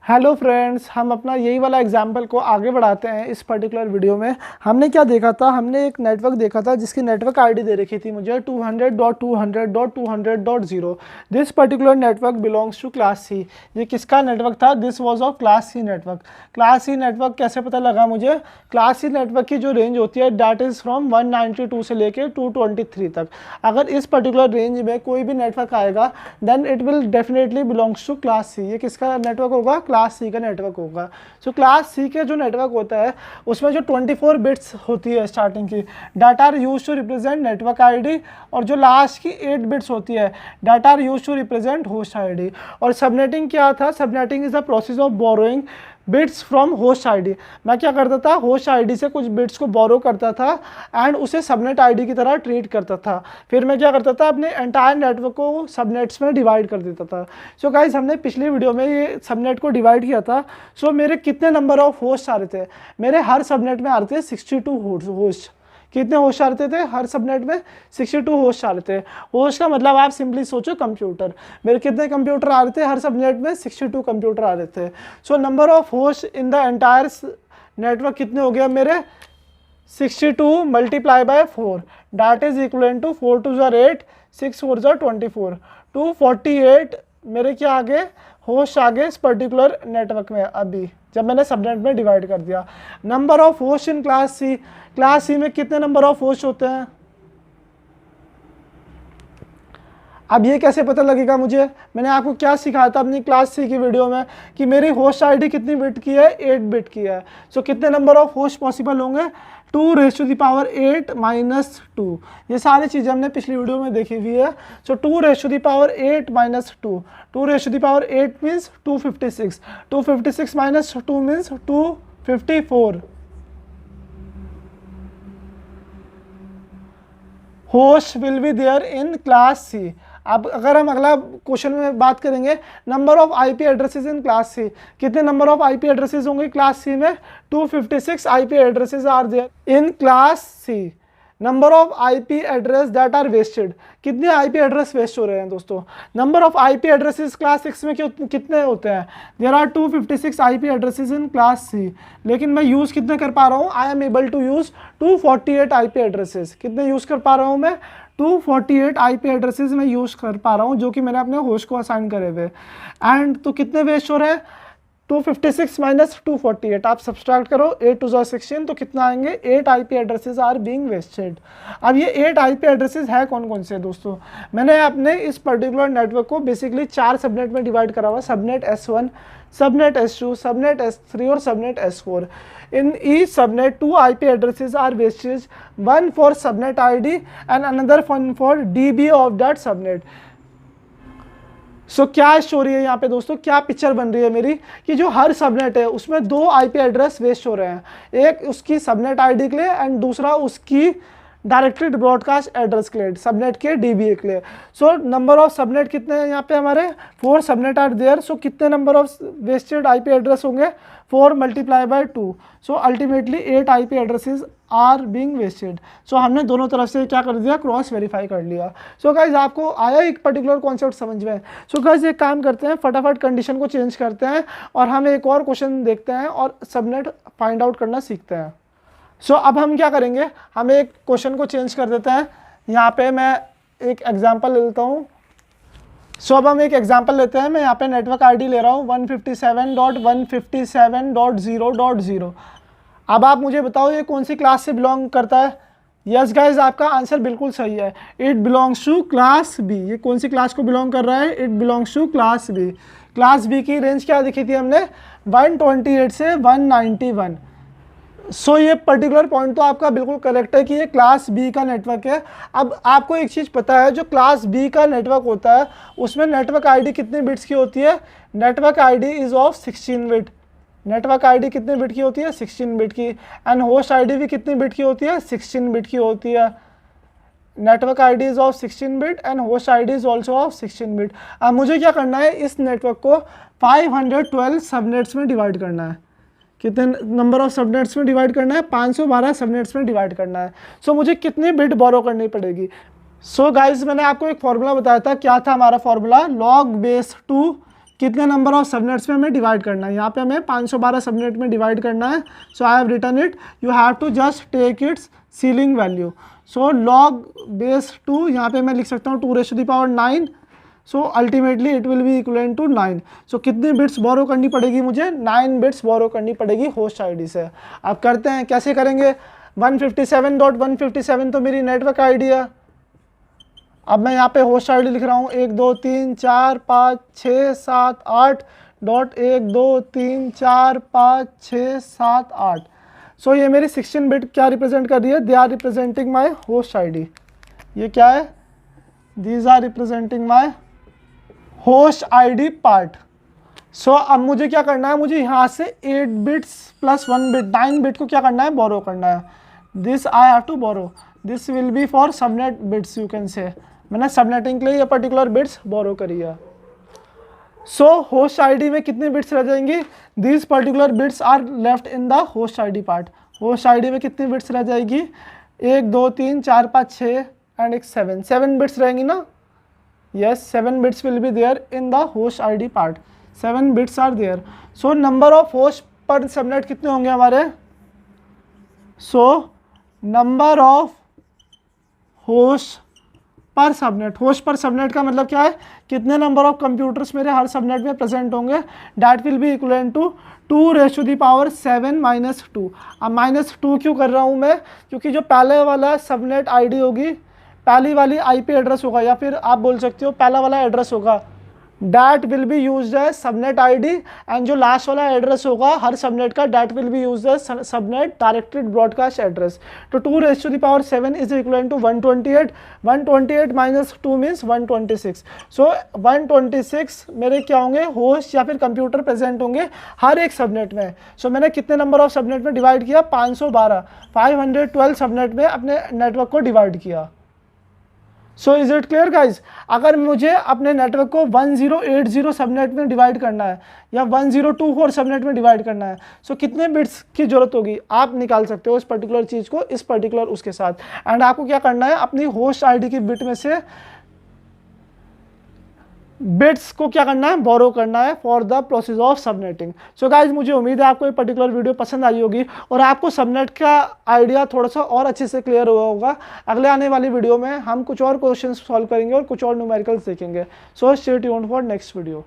Hello friends, हम अपना यही वाला एग्जाम्पल को आगे बढ़ाते हैं। इस पर्टिकुलर वीडियो में हमने क्या देखा था, हमने एक नेटवर्क देखा था जिसकी नेटवर्क आईडी दे रखी थी मुझे 200.200.200.0। This particular network belongs to class C. ये किसका नेटवर्क था? This was of class C network. Class C network कैसे पता लगा मुझे? क्लास सी नेटवर्क की जो रेंज होती है डैट इज़ फ्रॉम 192 से लेके 223 तक। अगर इस पर्टिकुलर रेंज में कोई भी नेटवर्क आएगा then it will definitely belongs to class C. ये किसका नेटवर्क होगा? क्लास सी का नेटवर्क होगा। सो क्लास सी के जो नेटवर्क होता है उसमें जो 24 बिट्स होती है स्टार्टिंग की, data are use to represent network ID, और जो लास्ट की 8 बिट्स होती है data are use to represent host ID. और सबनेटिंग क्या था? Subnetting is the process of borrowing bits from host ID. मैं क्या करता था? होस्ट आईडी से कुछ बिट्स को बोरो करता था एंड उसे सबनेट आईडी की तरह ट्रीट करता था। फिर मैं क्या करता था? अपने एंटायर नेटवर्क को सबनेट्स में डिवाइड कर देता था। सो गाइज, हमने पिछली वीडियो में ये सबनेट को डिवाइड किया था। सो मेरे कितने नंबर ऑफ होस्ट आ रहे थे? मेरे हर सबनेट में आ रहे थे 62 होस्ट। कितने होस्ट आ रहे थे? हर सबनेट में 62 होस्ट आ रहे थे। होस्ट का मतलब आप सिंपली सोचो कंप्यूटर। मेरे कितने कंप्यूटर आ रहे थे? हर सबनेट में 62 कंप्यूटर आ रहे थे। So number of host in the entire network कितने हो गया मेरे? 62 multiply by 4 that is equal to 4 2 ज़ा 8, 6 4 ज़ा 24, 248 मेरे क्या आ गए? होस्ट आ गए इस पर्टिकुलर नेटवर्क में। अभी जब मैंने सबनेट में डिवाइड कर दिया। Number of host in class C, class C में कितने नंबर ऑफ होस्ट होते हैं? अब ये कैसे पता लगेगा मुझे? मैंने आपको क्या सिखाया था अपनी क्लास सी की वीडियो में कि मेरी होस्ट आईडी कितनी बिट की है? 8 बिट की है। सो कितने नंबर ऑफ होस्ट पॉसिबल होंगे? 2⁻8 - 2। ये सारी चीज़ें हमने पिछली वीडियो में देखी हुई है। So 2⁻8 - 2, 2⁻8 means 256, 256 - 2 means 254 host will be there in class C. अब अगर हम अगला क्वेश्चन में बात करेंगे, number of IP addresses in class C. कितने नंबर ऑफ आईपी एड्रेसेस होंगे क्लास सी में? 256 IP addresses are there in class C. Number of IP address that are wasted. कितने आईपी एड्रेस वेस्ट हो रहे हैं दोस्तों? Number of IP addresses class 6 में कितने होते हैं? There are 256 IP addresses in class C. लेकिन मैं यूज़ कितने कर पा रहा हूँ? I am able to use 248 IP addresses. कितने यूज़ कर पा रहा हूँ मैं? 248 आईपी एड्रेसेस में यूज़ कर पा रहा हूँ, जो कि मैंने अपने होस्ट को असाइन करे हुए। एंड तो कितने वेस्ट हो रहे हैं? 256 - 248, आप सब्सट्रैक्ट करो 8 2 ज़ा 16, तो कितना आएंगे? 8 IP addresses are being wasted. अब ये 8 आईपी एड्रेसेस है कौन कौन से दोस्तों? मैंने अपने इस पर्टिकुलर नेटवर्क को बेसिकली 4 सबनेट में डिवाइड करा हुआ। Subnet S1, subnet S2, subnet S3 और subnet S4। In each subnet 2 IP addresses are wasted, one for subnet ID and another one for DB of that subnet. सो क्या story है यहाँ पे दोस्तों? क्या पिक्चर बन रही है मेरी कि जो हर सबनेट है उसमें 2 आईपी एड्रेस वेस्ट हो रहे हैं। एक उसकी सबनेट आईडी के लिए एंड दूसरा उसकी डायरेक्टली ब्रॉडकास्ट एड्रेस के लिए, सबनेट के डीबीए के लिए। सो नंबर ऑफ सबनेट कितने हैं यहाँ पे हमारे? 4 सबनेट आर देयर। सो कितने number of wasted IP address होंगे? 4 multiply by 2। So ultimately 8 IP addresses are being wasted. So हमने दोनों तरफ से क्या कर दिया? क्रॉस वेरीफाई कर लिया। सो गाइज, आपको आया एक पर्टिकुलर कॉन्सेप्ट समझ में? सो गाइज, एक काम करते हैं, फटाफट कंडीशन को चेंज करते हैं और हम एक और क्वेश्चन देखते हैं और सबनेट फाइंड आउट करना सीखते हैं। सो अब हम क्या करेंगे? हम एक क्वेश्चन को चेंज कर देते हैं। यहाँ पे मैं एक एग्जांपल ले लेता हूँ। सो अब हम एक एग्जांपल लेते हैं। मैं यहाँ पे नेटवर्क आईडी ले रहा हूँ 157.157.0.0। अब आप मुझे बताओ ये कौन सी क्लास से बिलोंग करता है? यस गाइज, आपका आंसर बिल्कुल सही है। It belongs to class B. ये कौन सी क्लास को बिलोंग कर रहा है? It belongs to class B. Class B की रेंज क्या दिखी थी हमने? 128 से 191। सो ये पर्टिकुलर पॉइंट तो आपका बिल्कुल करेक्ट है कि ये क्लास बी का नेटवर्क है। अब आपको एक चीज़ पता है, जो क्लास बी का नेटवर्क होता है उसमें नेटवर्क आईडी कितने बिट्स की होती है? Network ID is of 16 bit. Network ID कितने बिट की होती है? 16 बिट की। एंड होस्ट आईडी भी कितनी बिट की होती है? 16 बिट की होती है। Network ID is of 16 bit and host ID is also of 16 bit. अब मुझे क्या करना है? इस नेटवर्क को 512 सबनेट्स में डिवाइड करना है। कितने नंबर ऑफ सबनेट्स में डिवाइड करना है? 512 सबनेट्स में डिवाइड करना है। सो मुझे कितनी बिट बोरो करनी पड़ेगी? सो गाइज, मैंने आपको एक फॉर्मूला बताया था। क्या था हमारा फॉर्मूला? log base 2 कितने नंबर ऑफ सबनेट्स में हमें डिवाइड करना है, यहाँ पे हमें 512 सबनेट में डिवाइड करना है। So I have written it, you have to just take its ceiling value. So log base 2, यहाँ पे मैं लिख सकता हूँ 2⁹9। So ultimately it will be equivalent to 9। So कितनी बिट्स बोरो करनी पड़ेगी मुझे, 9 बिट्स बोरो करनी पड़ेगी होस्ट आईडी से। अब करते हैं, कैसे करेंगे, 157.157 तो मेरी नेटवर्क आईडी है। अब मैं यहाँ पे होस्ट आईडी लिख रहा हूँ 1 2 3 4 5 6 7 8.1 2 3 4 5 6 7 8। सो ये मेरी 16 बिट क्या रिप्रेजेंट कर रही है, they are representing my host ID. ये क्या है, these are representing my host ID part. So अब मुझे क्या करना है, मुझे यहाँ से 8 बिट्स प्लस 1 बिट 9 बिट को क्या करना है, बोरो करना है। This I have to borrow, this will be for subnet bits, you can say. मैंने सबनेटिंग के लिए ये पर्टिकुलर बिट्स बोरो करी है। सो होस्ट आईडी में कितनी बिट्स रह जाएंगी, these particular bits are left in the host ID part. Host ID में कितनी बिट्स रह जाएगी, 1 2 3 4 5 6 एंड एक 7 बिट्स रहेंगी ना। yes, 7 bits will be there in the host ID part, 7 bits are there. So number of host per subnet कितने होंगे हमारे, so number of host पर सबनेट, होस्ट पर सबनेट का मतलब क्या है, कितने नंबर ऑफ कंप्यूटर्स मेरे हर सबनेट में प्रेजेंट होंगे, that will be equivalent to 2⁻7 minus 2। अब -2 क्यों कर रहा हूँ मैं, क्योंकि जो पहले वाला सबनेट आईडी होगी, पहली वाली आईपी एड्रेस होगा, या फिर आप बोल सकते हो पहला वाला एड्रेस होगा, that will be used as subnet ID, and जो लास्ट वाला एड्रेस होगा हर सबनेट का, that will be used as subnet directed broadcast address. तो 2⁻7 is equal to 128, 128 minus 2 means 126। So 126 मेरे क्या होंगे, होस्ट या फिर कंप्यूटर प्रेजेंट होंगे हर एक सबनेट में। सो मैंने कितने नंबर ऑफ सबनेट में डिवाइड किया, 512, 512 सबनेट में अपने नेटवर्क को डिवाइड किया। So is it clear guys, अगर मुझे अपने नेटवर्क को 1080 सबनेट में डिवाइड करना है या 1024 सबनेट में डिवाइड करना है, सो कितने बिट्स की जरूरत होगी, आप निकाल सकते हो इस पर्टिकुलर चीज़ को इस पर्टिकुलर उसके साथ। एंड आपको क्या करना है, अपनी होस्ट आईडी की बिट में से बिट्स को क्या करना है, बोरो करना है for the process of subnetting. So guys मुझे उम्मीद है आपको ये पर्टिकुलर वीडियो पसंद आई होगी और आपको सबनेट का आइडिया थोड़ा सा और अच्छे से क्लियर हुआ होगा। अगले आने वाली वीडियो में हम कुछ और क्वेश्चंस सॉल्व करेंगे और कुछ और न्यूमेरिकल्स देखेंगे। So stay tuned for next video.